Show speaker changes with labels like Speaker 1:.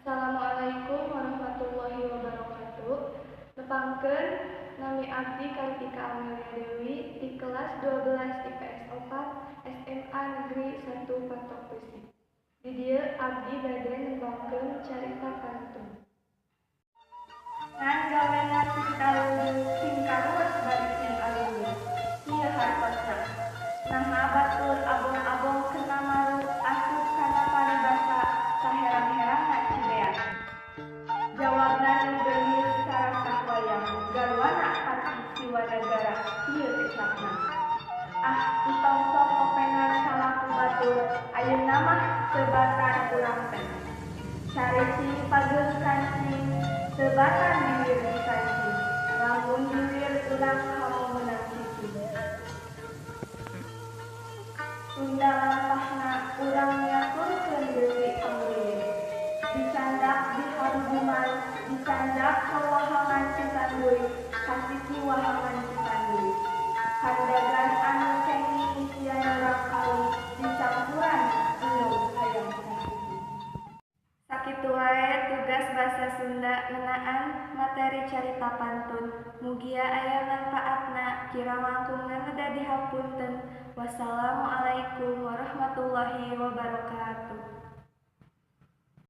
Speaker 1: Assalamualaikum warahmatullahi wabarakatuh. Nepangkeun nami abdi Kartika Amelia Dewi di kelas 12 IPS 4 SMA Negeri 1 Patok Besi. Di dieu abdi bade nembangkeun carita pantun. Ngan gawena pitaleudeung sing karuas bari sing alulus. Ieu hartosna. Naha batur abong-abong kena maru asup kana paribasa saherang-herangna cibean. Jawabna nu geus sarasah wayang galuana pati siwa nagara ieu esapna. Entong sok opengan salaku batur ayeuna mah sebatan urang teh. Careci pageus kancing sebatan bibir dikancing. Lamun bibir urang hamo meunang cicing. Sunda lampahna urang nyaturkeun deui pamulih. Dicandak di harujuman, dicandak kawahangan citanduy, kasiki wahangan citanduy. Handagan anu cengeng isian urang kali, dicampuran euleum hayang sahiji. Sakitu wae tugas basa Sunda ngeunaan materi carita pantun. Mugia aya manfaatna, kira langkung ngangeda dihapunten. Wassalamualaikum warahmatullahi wabarakatuh.